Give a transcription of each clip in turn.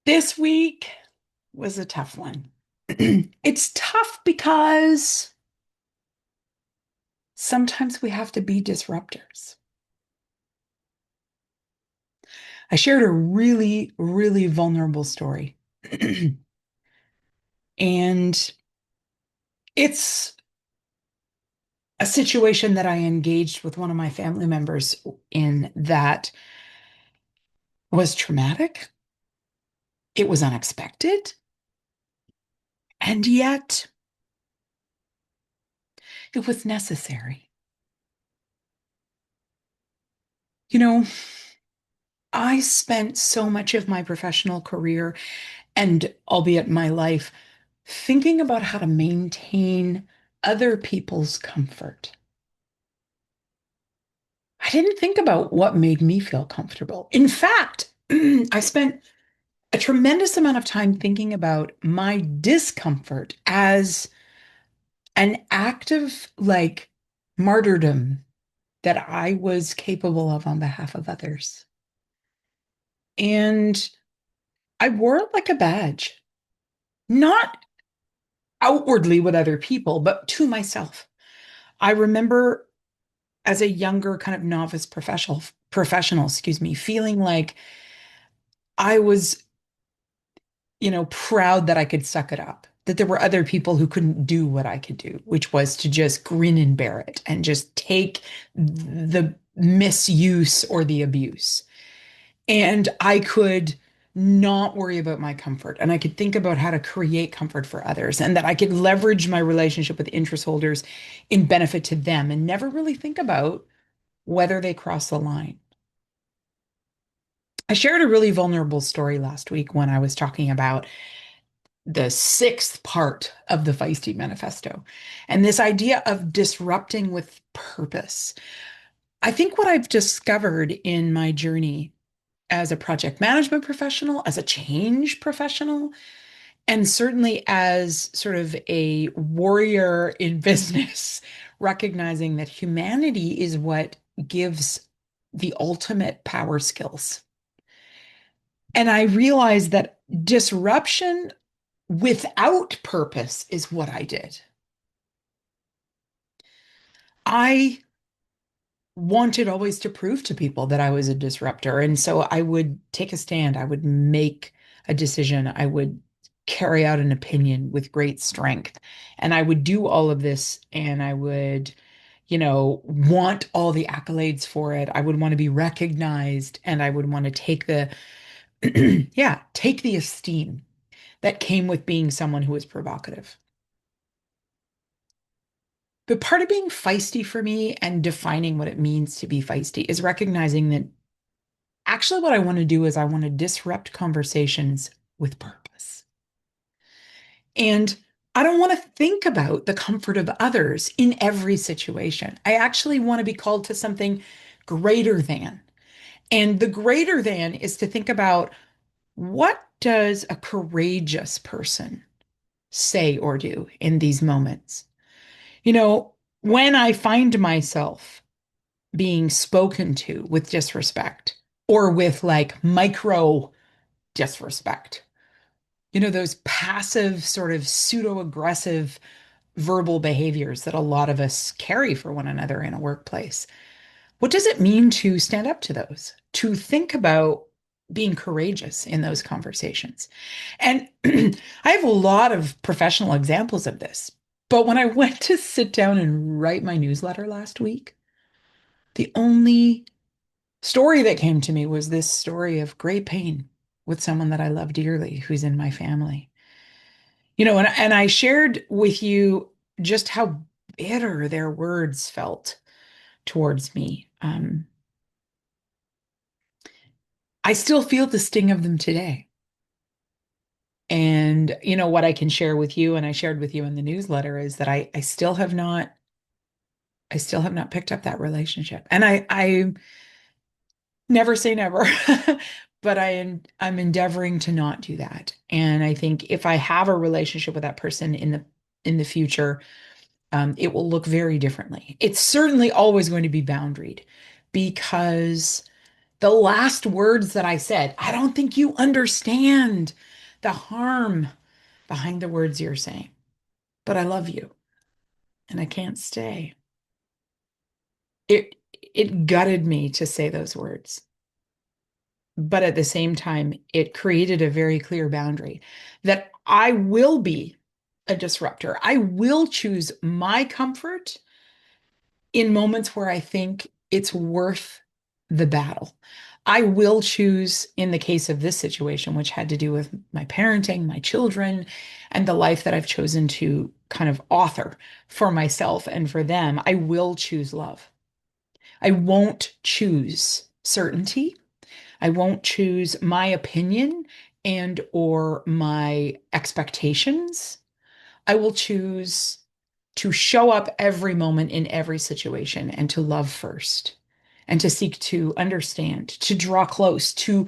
This week was a tough one. It's tough because sometimes we have to be disruptors. I shared a really, really vulnerable story. And it's a situation that I engaged with one of my family members in that was traumatic. It was unexpected. And yet it was necessary. You know, I spent so much of my professional career and albeit my life, thinking about how to maintain other people's comfort. I didn't think about what made me feel comfortable. In fact, I spent a tremendous amount of time thinking about my discomfort as an act of martyrdom that I was capable of on behalf of others. And I wore it like a badge, not outwardly with other people, but to myself. I remember as a younger kind of novice professional, excuse me, feeling like I was, proud that I could suck it up, that there were other people who couldn't do what I could do, which was to just grin and bear it and just take the misuse or the abuse. And I could not worry about my comfort and I could think about how to create comfort for others and that I could leverage my relationship with interest holders in benefit to them and never really think about whether they cross the line. I shared a really vulnerable story last week when I was talking about the sixth part of the Feisty Manifesto and this idea of disrupting with purpose. I think what I've discovered in my journey as a project management professional, as a change professional, and certainly as sort of a warrior in business, recognizing that humanity is what gives the ultimate power skills. And I realized that disruption without purpose is what I did. I wanted always to prove to people that I was a disruptor. And so I would take a stand, I would make a decision, I would carry out an opinion with great strength. And I would do all of this and I would, want all the accolades for it. I would want to be recognized and I would want to take the, yeah, take the esteem that came with being someone who was provocative. But part of being feisty for me and defining what it means to be feisty is recognizing that actually what I want to do is I want to disrupt conversations with purpose. And I don't want to think about the comfort of others in every situation. I actually want to be called to something greater than. And the greater than is to think about what does a courageous person say or do in these moments? You know, when I find myself being spoken to with disrespect or with like micro disrespect, those passive, sort of pseudo aggressive verbal behaviors that a lot of us carry for one another in a workplace. What does it mean to stand up to those, to think about being courageous in those conversations? And I have a lot of professional examples of this. But when I went to sit down and write my newsletter last week, the only story that came to me was this story of great pain with someone that I love dearly who's in my family. And I shared with you just how bitter their words felt towards me. I still feel the sting of them today. And what I can share with you, and I shared with you in the newsletter, is that I still have not picked up that relationship. And I never say never, but I'm endeavoring to not do that. And I think if I have a relationship with that person in the future, it will look very differently. It's certainly always going to be boundaried because The last words that I said, I don't think you understand the harm behind the words you're saying, but I love you and I can't stay. It it gutted me to say those words. But at the same time, it created a very clear boundary that I will be a disruptor. I will choose my comfort in moments where I think it's worth the battle. I will choose, in the case of this situation, which had to do with my parenting, my children, and the life that I've chosen to kind of author for myself and for them, I will choose love. I won't choose certainty. I won't choose my opinion and or my expectations. I will choose to show up every moment in every situation and to love first and to seek to understand, to draw close, to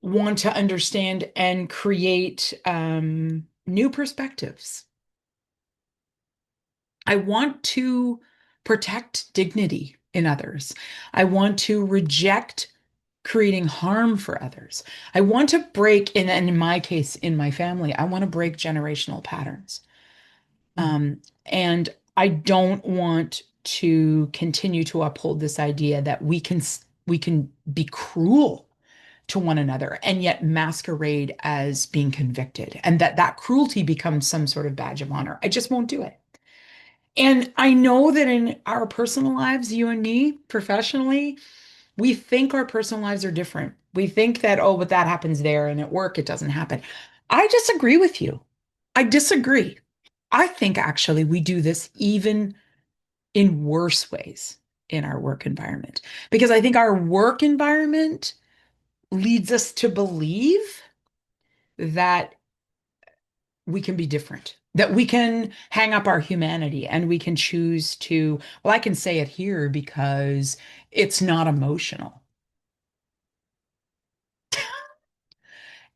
want to understand and create new perspectives. I want to protect dignity in others. I want to reject creating harm for others. I want to break and in my case, in my family, I want to break generational patterns. And I don't want to continue to uphold this idea that we can be cruel to one another and yet masquerade as being convicted and that cruelty becomes some sort of badge of honor. I just won't do it. And I know that in our personal lives, you and me, professionally, we think our personal lives are different. We think that, oh, but that happens there and at work, it doesn't happen. I disagree with you. I disagree. I think actually we do this even in worse ways in our work environment because I think our work environment leads us to believe that we can be different, that we can hang up our humanity and we can choose to, well, I can say it here because it's not emotional.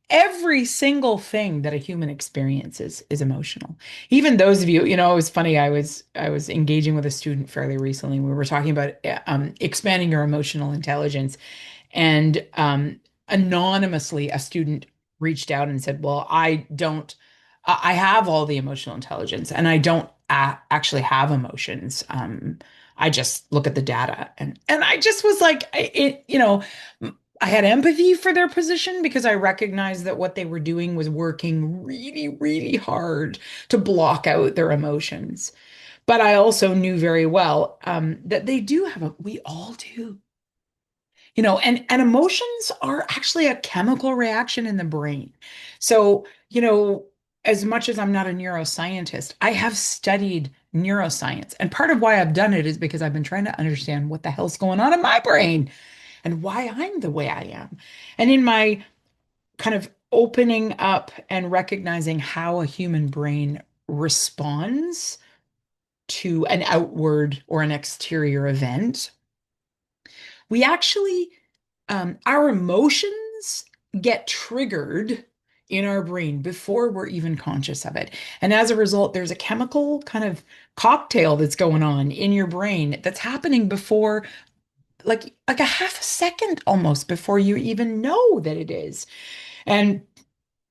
Every single thing that a human experiences is emotional. Even those of you, it was funny. I was engaging with a student fairly recently. We were talking about expanding your emotional intelligence, and anonymously, a student reached out and said, "Well, I don't. I have all the emotional intelligence, and I don't actually have emotions. I just look at the data." And I just was like, I had empathy for their position because I recognized that what they were doing was working really, really hard to block out their emotions. But I also knew very well that they do have we all do, and emotions are actually a chemical reaction in the brain. So, as much as I'm not a neuroscientist, I have studied neuroscience. And part of why I've done it is because I've been trying to understand what the hell's going on in my brain and why I'm the way I am. And in my kind of opening up and recognizing how a human brain responds to an outward or an exterior event, we actually, our emotions get triggered in our brain before we're even conscious of it. And as a result, there's a chemical kind of cocktail that's going on in your brain that's happening before like a half a second almost before you even know that it is. And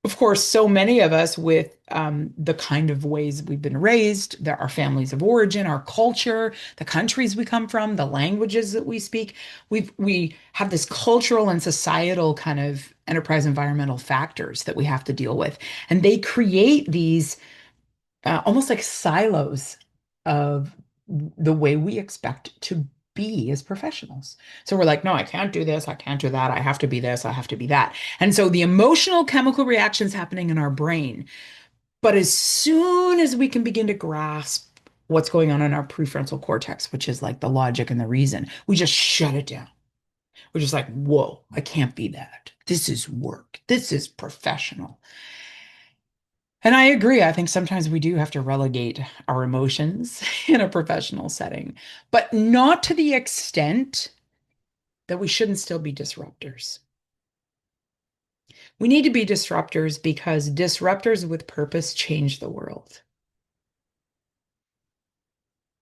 of course, so many of us with the kind of ways we've been raised, there our families of origin, our culture, the countries we come from, the languages that we speak, we have this cultural and societal kind of enterprise environmental factors that we have to deal with. And they create these almost like silos of the way we expect to be as professionals. So we're like, no, I can't do this. I can't do that. I have to be this. I have to be that. And so the emotional chemical reactions happening in our brain. But as soon as we can begin to grasp what's going on in our prefrontal cortex, which is like the logic and the reason, we just shut it down. We're just like, whoa, I can't be that. This is work. This is professional. And I agree. I think sometimes we do have to relegate our emotions in a professional setting, but not to the extent that we shouldn't still be disruptors. We need to be disruptors because disruptors with purpose change the world.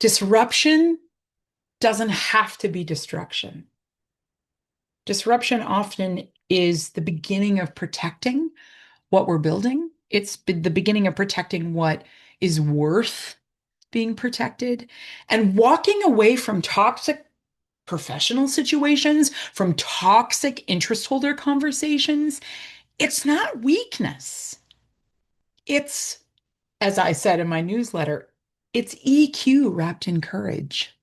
Disruption doesn't have to be destruction. Disruption often is the beginning of protecting what we're building. It's the beginning of protecting what is worth being protected and walking away from toxic professional situations, from toxic interest holder conversations. It's not weakness. It's, as I said in my newsletter, it's EQ wrapped in courage.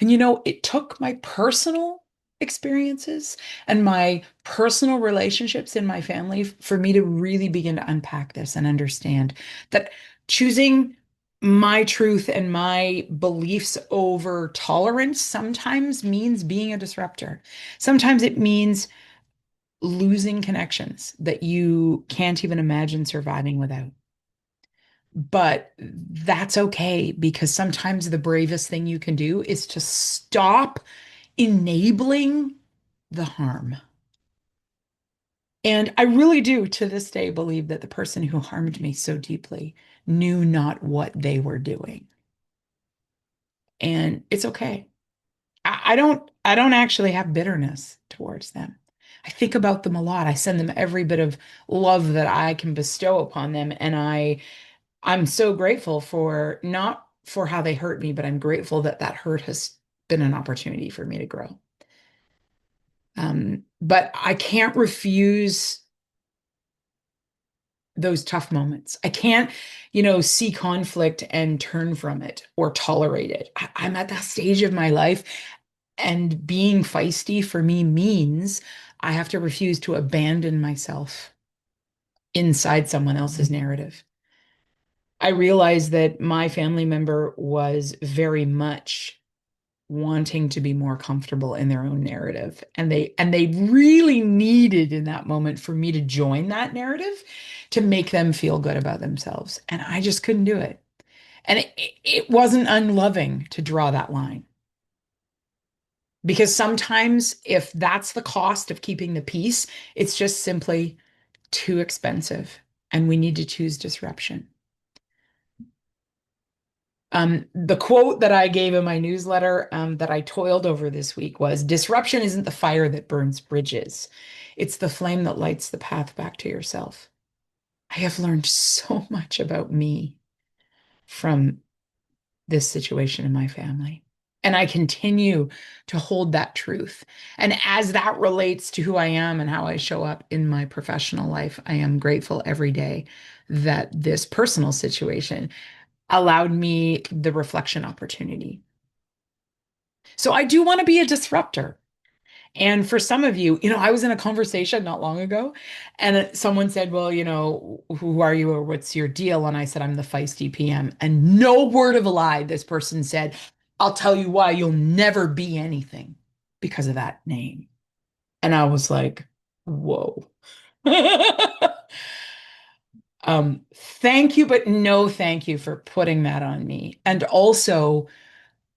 And it took my personal experiences and my personal relationships in my family for me to really begin to unpack this and understand that choosing my truth and my beliefs over tolerance sometimes means being a disruptor. Sometimes it means losing connections that you can't even imagine surviving without. But that's okay because sometimes the bravest thing you can do is to stop enabling the harm. And I really do to this day believe that the person who harmed me so deeply knew not what they were doing. And it's okay. I don't actually have bitterness towards them. I think about them a lot. I send them every bit of love that I can bestow upon them. And I'm so grateful for not for how they hurt me, but I'm grateful that that hurt has been an opportunity for me to grow. But I can't refuse those tough moments. I can't, see conflict and turn from it or tolerate it. I'm at that stage of my life, and being feisty for me means I have to refuse to abandon myself inside someone else's narrative. I realized that my family member was very much wanting to be more comfortable in their own narrative, and they really needed in that moment for me to join that narrative to make them feel good about themselves, and I just couldn't do it. And it wasn't unloving to draw that line, because sometimes if that's the cost of keeping the peace, it's just simply too expensive, and we need to choose disruption. The quote that I gave in my newsletter, that I toiled over this week was, disruption isn't the fire that burns bridges. It's the flame that lights the path back to yourself. I have learned so much about me from this situation in my family. And I continue to hold that truth. And as that relates to who I am and how I show up in my professional life, I am grateful every day that this personal situation allowed me the reflection opportunity. So I do want to be a disruptor. And for some of you, I was in a conversation not long ago, and someone said, well, who are you or what's your deal? And I said, I'm the feisty PM. And no word of a lie, this person said, I'll tell you why you'll never be anything because of that name. And I was like, whoa. Thank you, but no thank you for putting that on me. And also,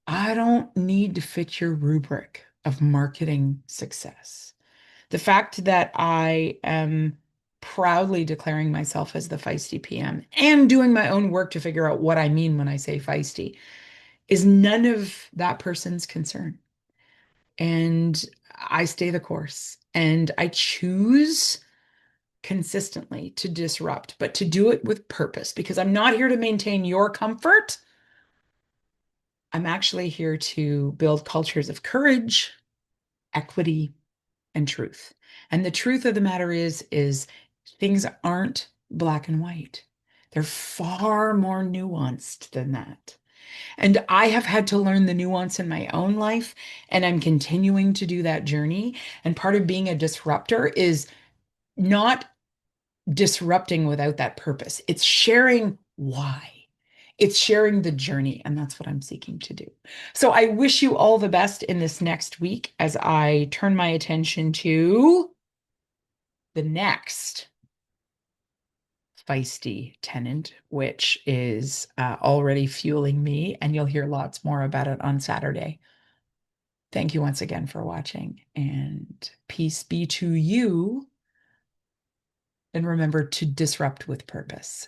I don't need to fit your rubric of marketing success. The fact that I am proudly declaring myself as the feisty PM and doing my own work to figure out what I mean when I say feisty is none of that person's concern. And I stay the course, and I choose consistently to disrupt, but to do it with purpose, because I'm not here to maintain your comfort. I'm actually here to build cultures of courage, equity, and truth. And the truth of the matter is things aren't black and white. They're far more nuanced than that. And I have had to learn the nuance in my own life, and I'm continuing to do that journey. And part of being a disruptor is not disrupting without that purpose. It's sharing why. It's sharing the journey, and that's what I'm seeking to do. So I wish you all the best in this next week as I turn my attention to the next feisty tenant, which is already fueling me, and you'll hear lots more about it on Saturday. Thank you once again for watching, and peace be to you. And remember to disrupt with purpose.